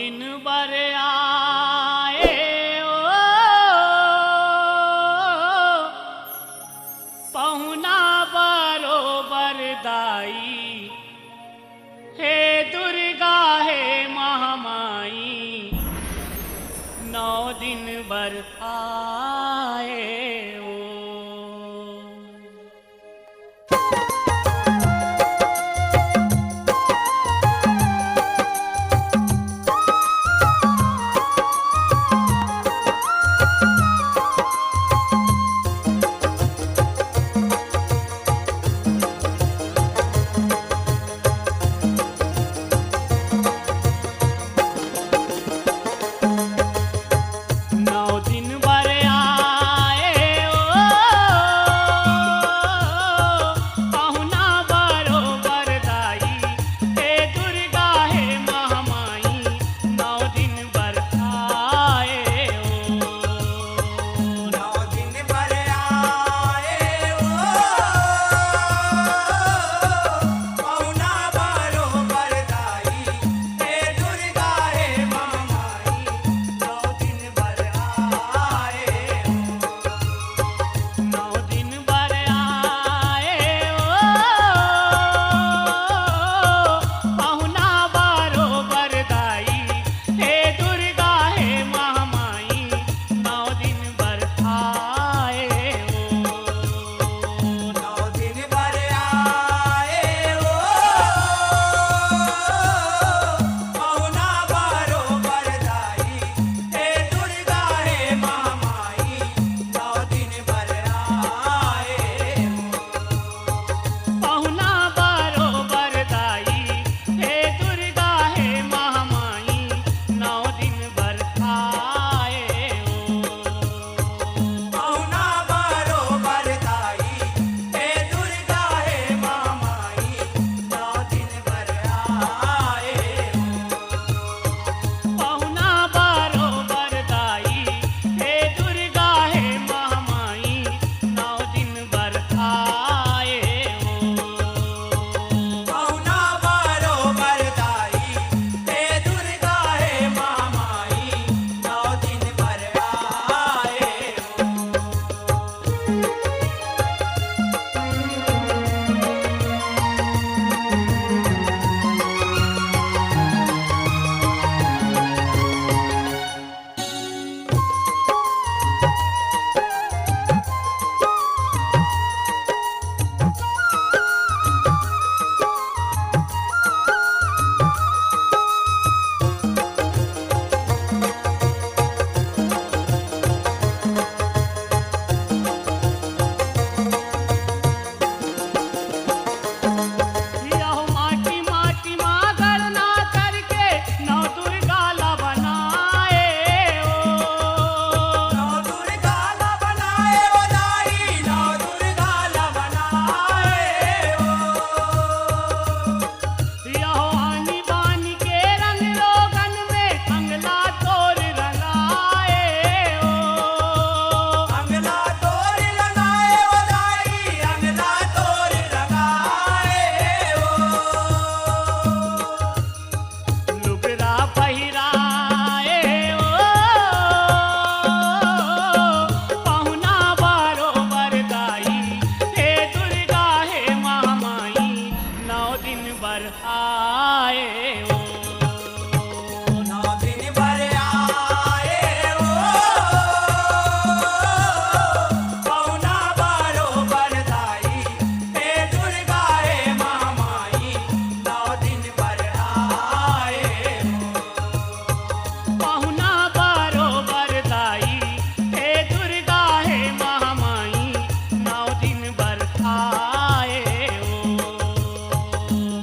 दिन बर आए ओ पहुना बरोबर दाई, हे दुर्गा हे महामाई, 9 दिन बर आए ओ।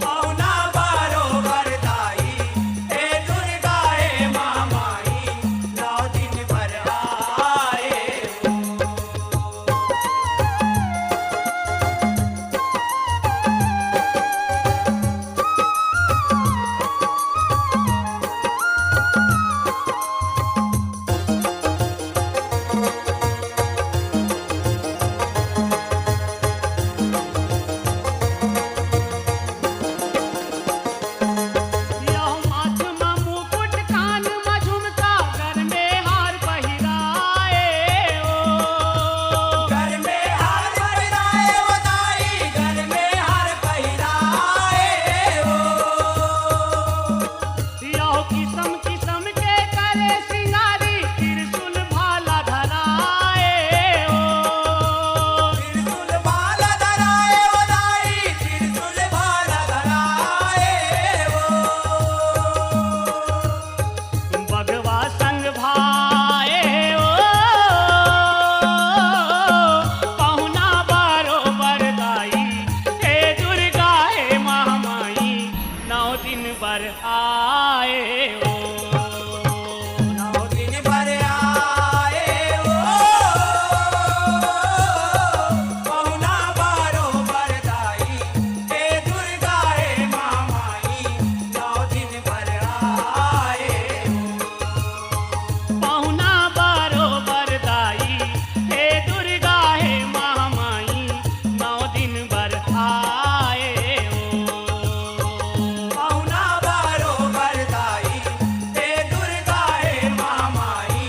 पहुना बरोबर दाई। आए हो। 9 दिन भर आए हो, पहुना बरोबर दाई, हे दुर्गा हे महामाई, 9 दिन भर आए हो। पहुना बरोबर दाई, हे दुर्गा हे महामाई, 9 दिन भर आए हो। पहुना बरोबर दाई, हे दुर्गा हे महामाई,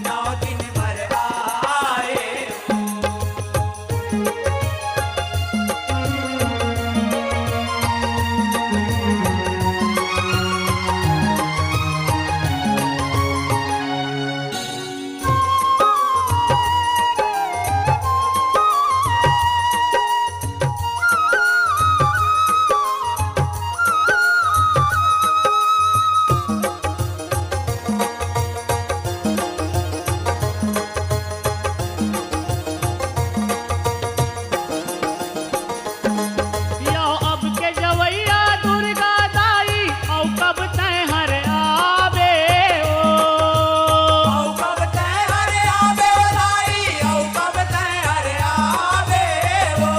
9 दिन भर आए हो। यो अब के जवैया दुर्गा दाई, औ कब तय हर आवे हो। औ कब तय हरे आवे हो दाई, औ कब तय हरे आवे हो।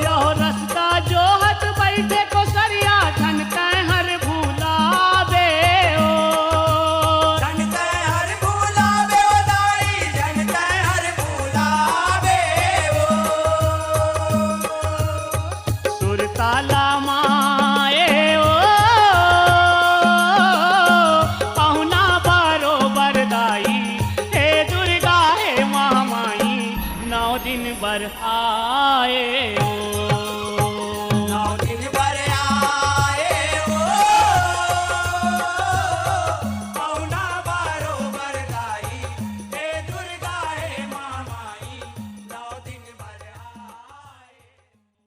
यो रस्ता जो हट बैठे को सरिया, धन तय हर भूलावे हो। जन तय हर भूलावे हो दाई, जन तय हर भूलावे हो। सुरताला